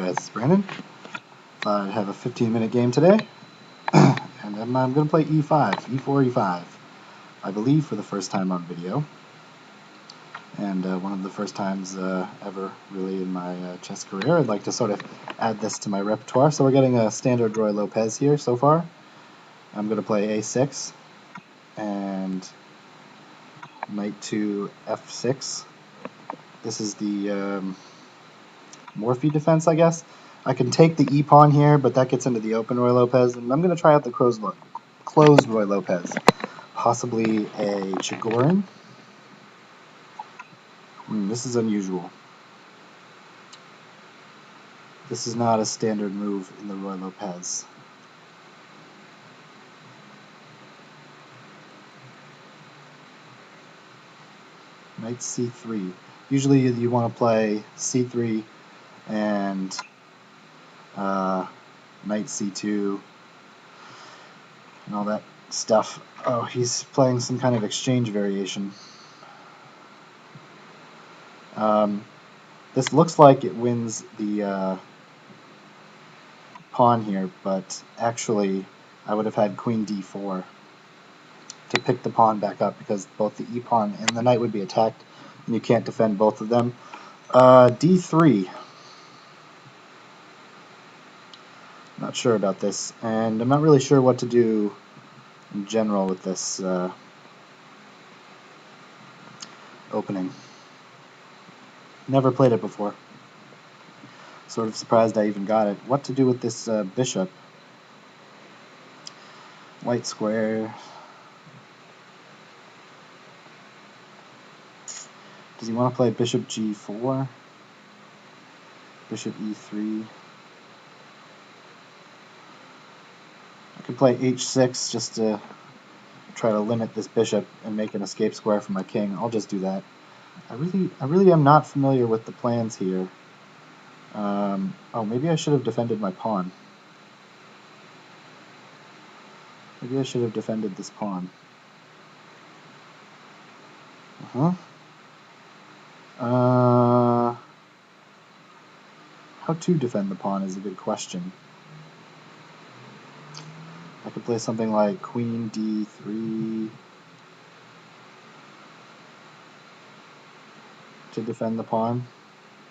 guys, it's Brandon. Thought I'd have a 15-minute game today, and I'm going to play e5, e4, e5, I believe for the first time on video, and one of the first times ever really in my chess career. I'd like to sort of add this to my repertoire. So we're getting a standard Ruy Lopez here so far. I'm going to play a6 and knight to f6. This is the Morphe defense, I guess. I can take the e-pawn here, but that gets into the open Ruy Lopez, and I'm going to try out the closed Ruy Lopez. Possibly a Chigorin. This is unusual. This is not a standard move in the Ruy Lopez. Knight c3. Usually you want to play c3 and knight c2 and all that stuff. Oh, he's playing some kind of exchange variation. This looks like it wins the pawn here, but actually I would have had queen d4 to pick the pawn back up because both the e-pawn and the knight would be attacked, and you can't defend both of them. d3. Not sure about this, and I'm not really sure what to do in general with this opening. Never played it before. Sort of surprised I even got it. What to do with this bishop? White square. Does he want to play bishop g4? Bishop e3? I could play h6 just to try to limit this bishop and make an escape square for my king. I'll just do that. I really am not familiar with the plans here. Oh, maybe I should have defended my pawn. Maybe I should have defended this pawn. How to defend the pawn is a good question. I could play something like queen d3 to defend the pawn.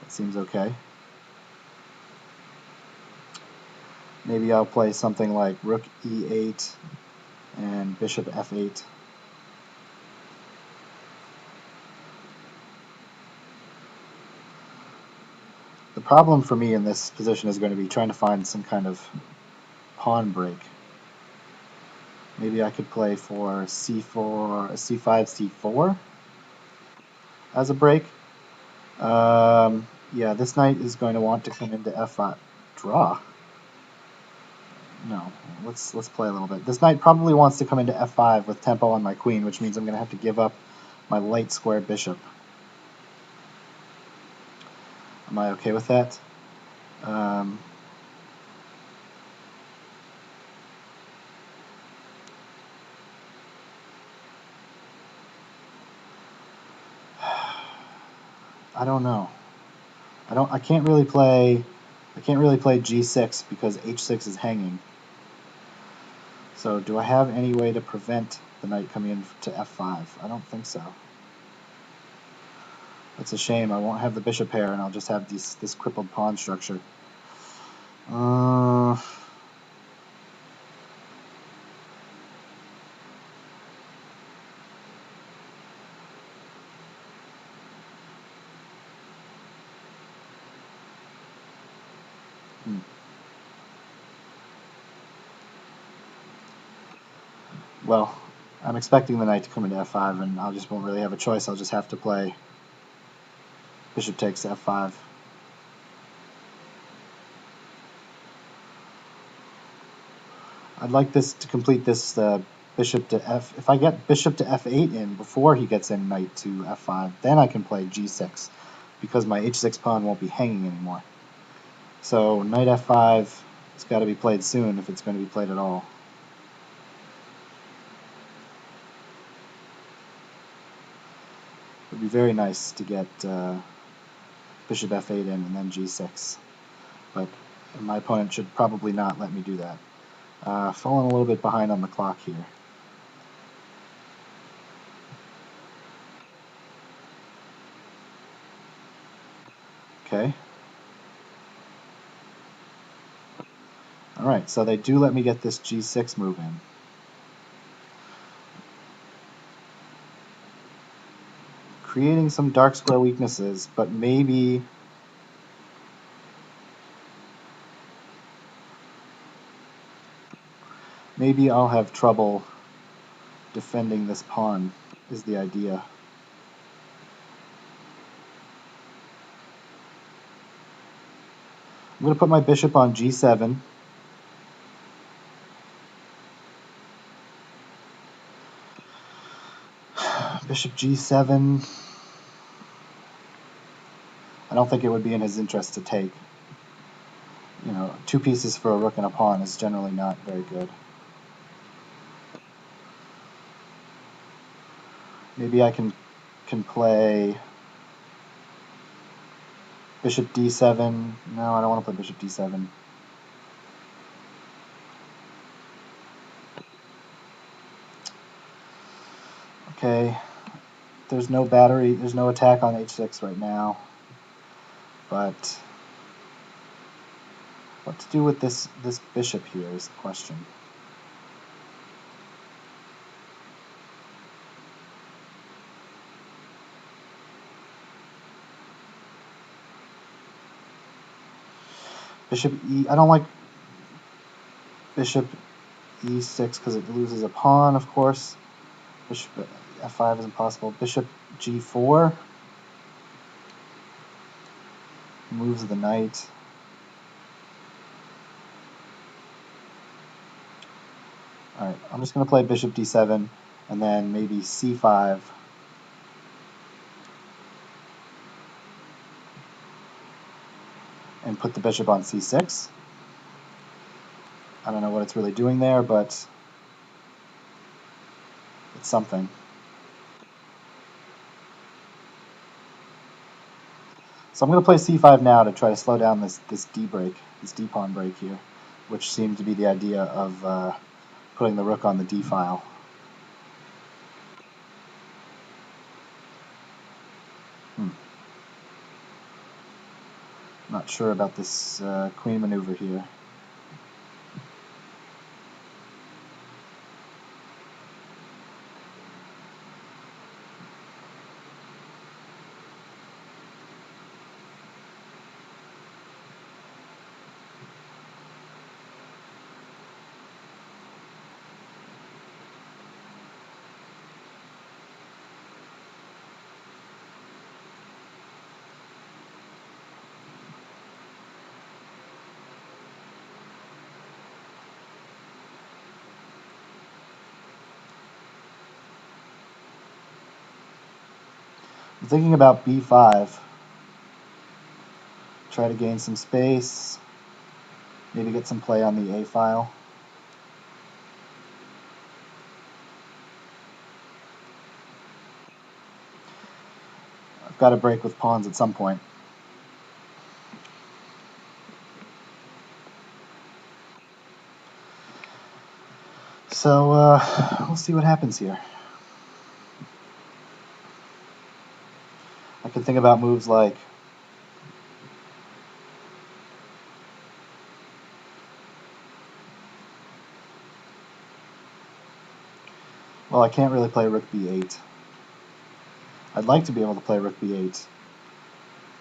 That seems okay. Maybe I'll play something like rook e8 and bishop f8. The problem for me in this position is going to be trying to find some kind of pawn break. Maybe I could play for c4, c5, c4 as a break. Yeah, this knight is going to want to come into f5. Draw. No, let's play a little bit. This knight probably wants to come into f5 with tempo on my queen, which means I'm going to have to give up my light square bishop. Am I okay with that? I don't know. I can't really play g6 because h6 is hanging. So do I have any way to prevent the knight coming in to f5? I don't think so. That's a shame. I won't have the bishop pair, and I'll just have this crippled pawn structure. Well, I'm expecting the knight to come into f5, and I just won't really have a choice. I'll just have to play bishop takes to f5. I'd like this to complete this bishop to f. If I get bishop to f8 in before he gets in knight to f5, then I can play g6 because my h6 pawn won't be hanging anymore. So knight f5 has got to be played soon if it's going to be played at all. It would be very nice to get bishop f8 in and then g6. but my opponent should probably not let me do that. Falling a little bit behind on the clock here. Okay. Alright, so they do let me get this g6 move in. Creating some dark square weaknesses, but maybe I'll have trouble defending this pawn, is the idea. I'm going to put my bishop on g7. Bishop g7. I don't think it would be in his interest to take. You know, 2 pieces for a rook and a pawn is generally not very good. Maybe I can play bishop d7. No, I don't want to play bishop d7. Okay, there's no battery, there's no attack on h6 right now. But what to do with this bishop here is the question. Bishop e, I don't like bishop e6 because it loses a pawn, of course. Bishop f5 is impossible. Bishop g4 moves the knight. Alright, I'm just going to play bishop d7 and then maybe c5. And put the bishop on c6. I don't know what it's really doing there, but it's something. So I'm going to play c5 now to try to slow down this d break, this d pawn break here, which seemed to be the idea of putting the rook on the d file. Not sure about this queen maneuver here. I'm thinking about b5. Try to gain some space. Maybe get some play on the a file. I've got to break with pawns at some point. So we'll see what happens here. I can think about moves like well, I can't really play rook b8. I'd like to be able to play rook b8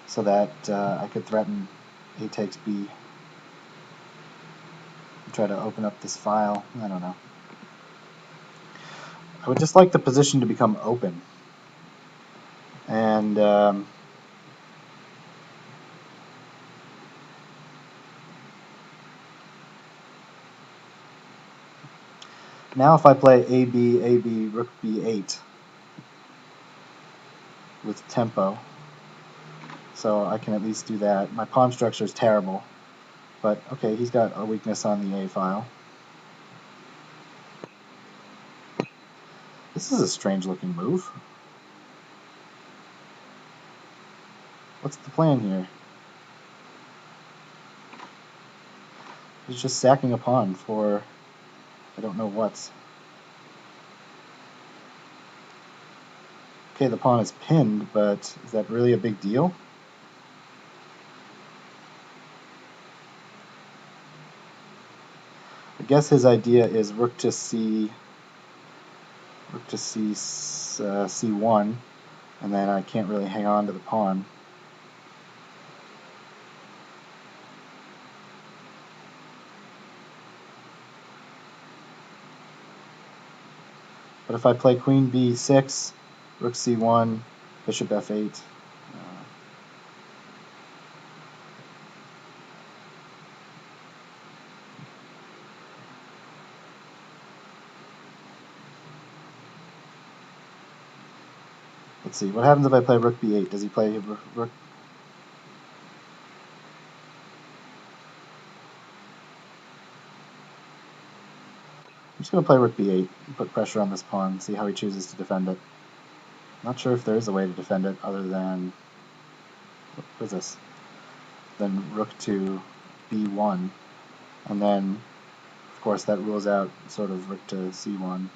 so that I could threaten a takes b. Try to open up this file. I don't know. I would just like the position to become open. And now if I play AB, AB, rook b8 with tempo, so I can at least do that. My pawn structure is terrible, but okay, he's got a weakness on the A file. This is a strange looking move. What's the plan here? He's just sacking a pawn for I don't know what. Okay, the pawn is pinned, but is that really a big deal? I guess his idea is rook to c, c1, and then I can't really hang on to the pawn. But if I play queen b6, rook c1, bishop f8, let's see, what happens if I play rook b8? Does he play rook? I'm just going to play rook b8 and put pressure on this pawn, see how he chooses to defend it. Not sure if there is a way to defend it other than, what is this? Then rook to b1, and then, of course, that rules out sort of rook to c1.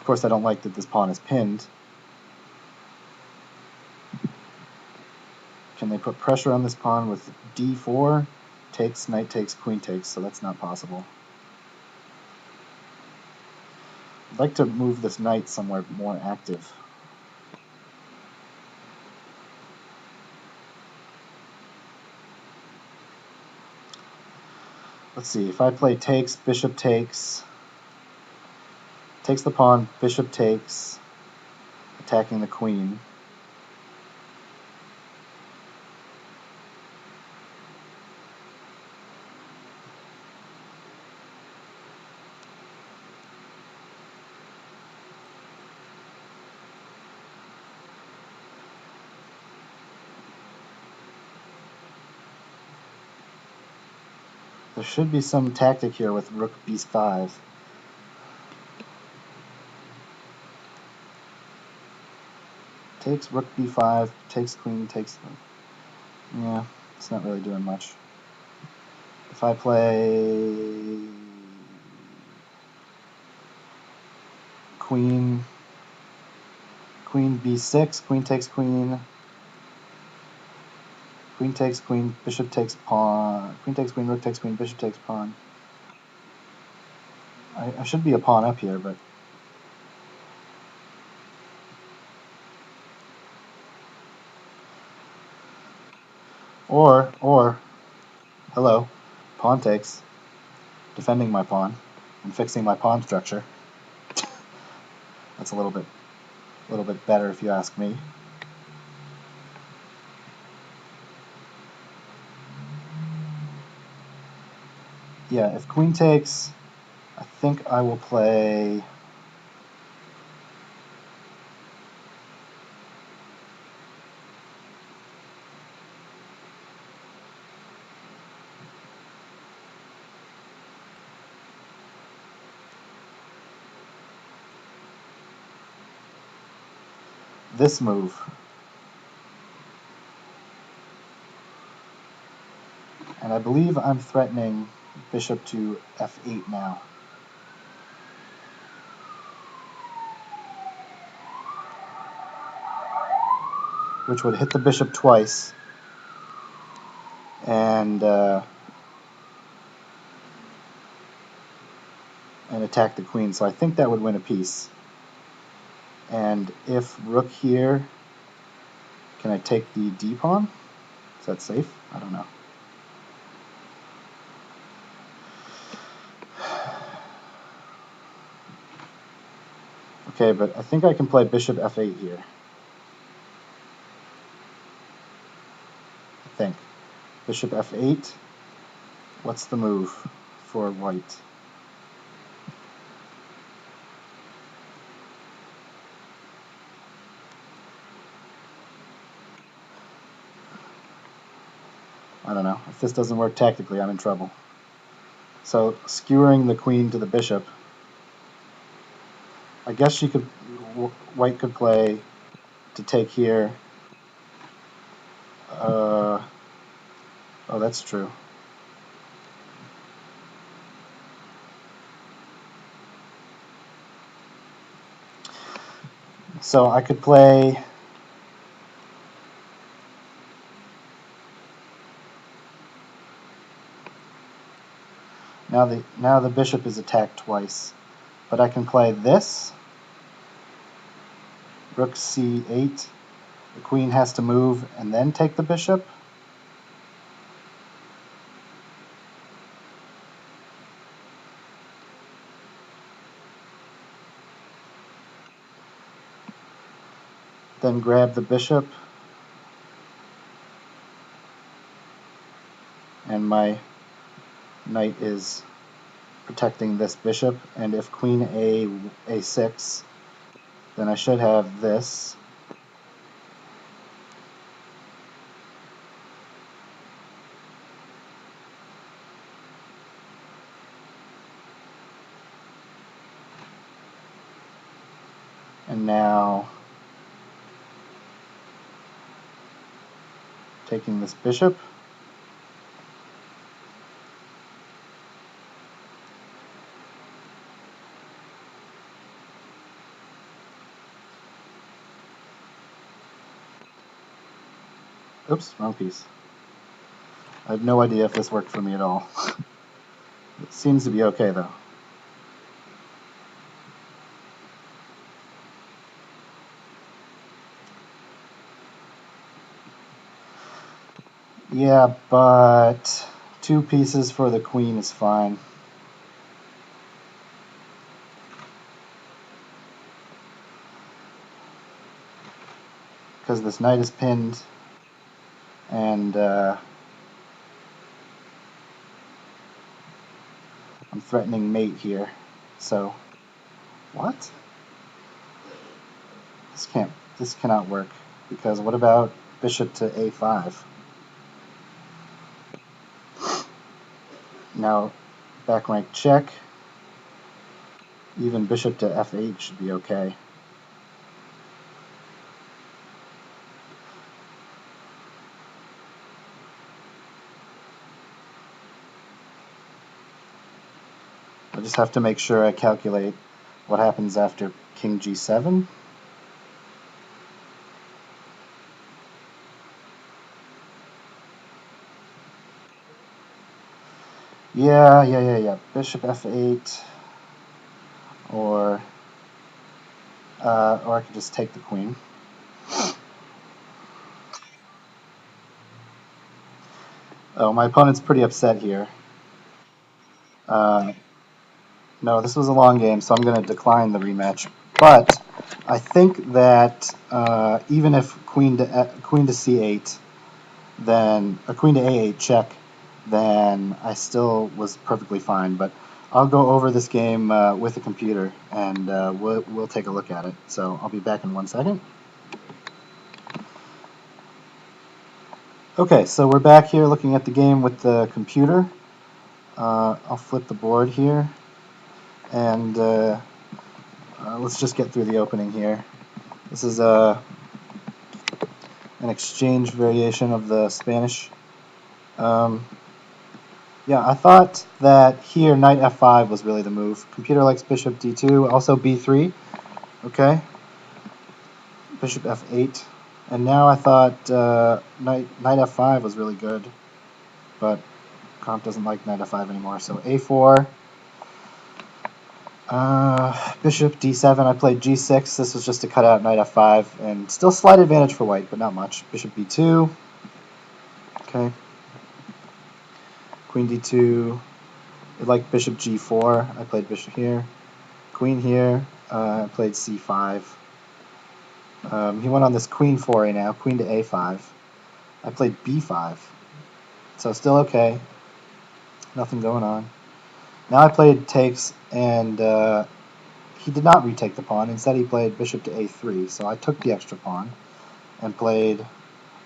Of course, I don't like that this pawn is pinned. Can they put pressure on this pawn with d4? Takes, knight takes, queen takes, so that's not possible. I'd like to move this knight somewhere more active. Let's see, if I play takes, bishop takes the pawn, bishop takes, attacking the queen. There should be some tactic here with rook b5. Takes rook b5, takes queen, takes... Yeah, it's not really doing much. If I play queen b6, queen takes queen, queen takes queen, bishop takes pawn, queen takes queen, rook takes queen, bishop takes pawn. I should be a pawn up here, but... Or, hello, pawn takes, defending my pawn, and fixing my pawn structure. That's a little bit better if you ask me. Yeah, if queen takes, I think I will play... this move. And I believe I'm threatening bishop to f8 now. Which would hit the bishop twice and attack the queen. So I think that would win a piece. And if rook here, can I take the d pawn? Is that safe? I don't know. Okay, but I think I can play bishop f8 here. I think. Bishop f8. What's the move for white? I don't know. If this doesn't work tactically, I'm in trouble. So, skewering the queen to the bishop. I guess she could... white could play to take here. Oh, that's true. So I could play. Now the bishop is attacked twice, but I can play this. Rook c8. The queen has to move and then take the bishop. Then grab the bishop. And my knight is protecting this bishop. And if queen a6, then I should have this. And now taking this bishop. Oops, wrong piece. I have no idea if this worked for me at all. It seems to be okay though. Yeah, but 2 pieces for the queen is fine. Because this knight is pinned, and I'm threatening mate here. So, what? This cannot work. Because what about bishop to a5? Now, back rank check. Even bishop to f8 should be okay. I just have to make sure I calculate what happens after king g7. Yeah. Bishop f8, or I could just take the queen. Oh, my opponent's pretty upset here. No, this was a long game, so I'm going to decline the rematch. But I think that even if queen to c8, then a queen to a8 check, then I still was perfectly fine. But I'll go over this game with the computer, and we'll take a look at it. So I'll be back in 1 second. Okay, so we're back here looking at the game with the computer. I'll flip the board here, and let's just get through the opening here. This is an exchange variation of the Spanish. Yeah, I thought that here knight f5 was really the move. Computer likes bishop d2, also b3. Okay, bishop f8, and now I thought knight f5 was really good, but comp doesn't like knight f5 anymore. So a4. Bishop d7, I played g6. This was just to cut out knight f5, and still slight advantage for white, but not much. Bishop b2. Okay. Queen d2. It liked bishop g4. I played bishop here. Queen here. I played c5. He went on this queen foray now. Queen to a5. I played b5. So still okay. Nothing going on. Now I played takes, and he did not retake the pawn. Instead, he played bishop to a3. So I took the extra pawn and played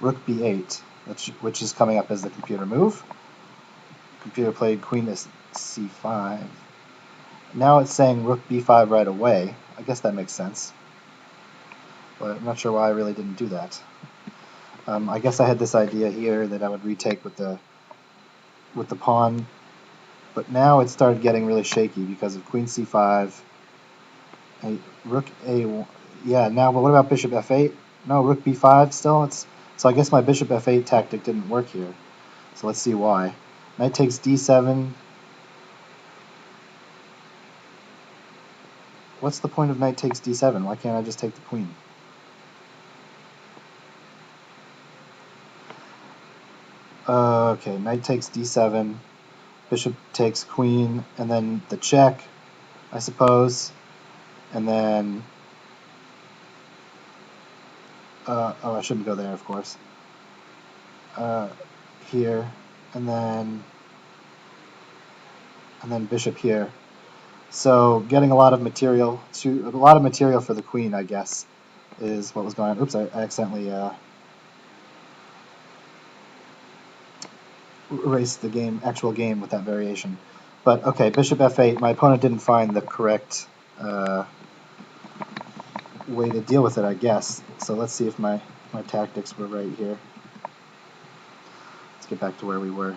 rook b8, which is coming up as the computer move. Computer played queen to c5. Now it's saying rook b5 right away. I guess that makes sense. but I'm not sure why I really didn't do that. I guess I had this idea here that I would retake with the pawn, but now it started getting really shaky because of queen c5, rook a, yeah, now, but what about bishop f8? No, rook b5 still? So I guess my bishop f8 tactic didn't work here. So let's see why. Knight takes d7. What's the point of knight takes d7? Why can't I just take the queen? Okay, knight takes d7, bishop takes queen, and then the check, I suppose, and then, oh, I shouldn't go there, of course, here, and then bishop here. So getting a lot of material for the queen, I guess, is what was going on. Oops, I accidentally erased the actual game with that variation. But okay, bishop f8. My opponent didn't find the correct way to deal with it, I guess. So let's see if my tactics were right here. Let's get back to where we were.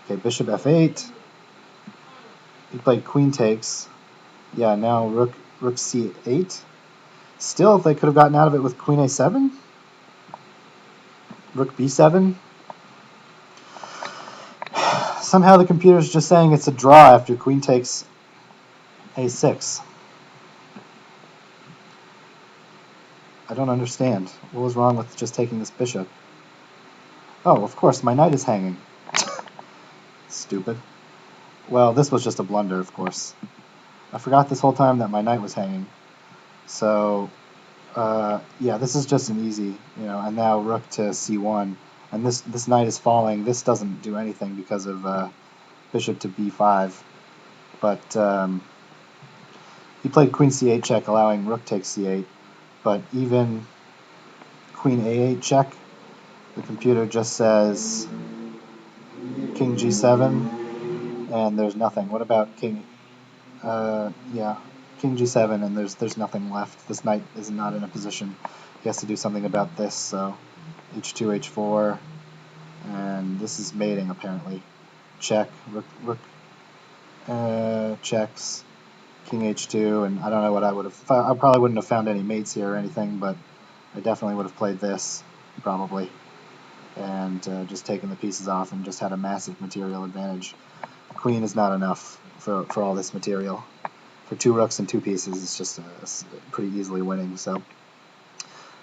Okay, bishop f8. He played queen takes. Yeah, now rook c8. Still, if they could have gotten out of it with queen a7. Rook b7. Somehow the computer's just saying it's a draw after queen takes a6. I don't understand. What was wrong with just taking this bishop? Oh, of course, my knight is hanging. Stupid. Well, this was just a blunder, of course. I forgot this whole time that my knight was hanging. So, yeah, this is just an easy, and now rook to c1. And this knight is falling. This doesn't do anything because of bishop to b5. But he played queen c8 check, allowing rook takes c8. But even queen a8 check, the computer just says king g7, and there's nothing. What about king? Yeah, king g7, and there's nothing left. This knight is not in a position. He has to do something about this. So h2, h4, and this is mating apparently. Check, rook checks, king h2, and I don't know what I would have. I probably wouldn't have found any mates here or anything, but I definitely would have played this probably, and just taken the pieces off and just had a massive material advantage. Queen is not enough for all this material. For two rooks and two pieces, it's just pretty easily winning. So,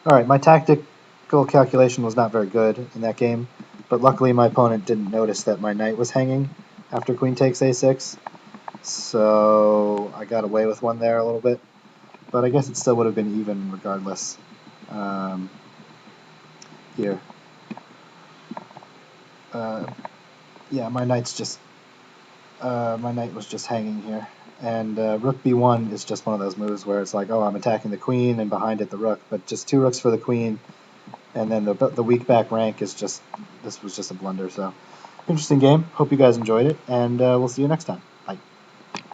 all right, my tactical calculation was not very good in that game, but luckily my opponent didn't notice that my knight was hanging after queen takes a6, so I got away with one there a little bit, but I guess it still would have been even regardless. Here, yeah, my knight was just hanging here. And rook b1 is just one of those moves where it's like, oh, I'm attacking the queen and behind it the rook, but just two rooks for the queen, and then the weak back rank is just, this was just a blunder. So interesting game. Hope you guys enjoyed it, and we'll see you next time.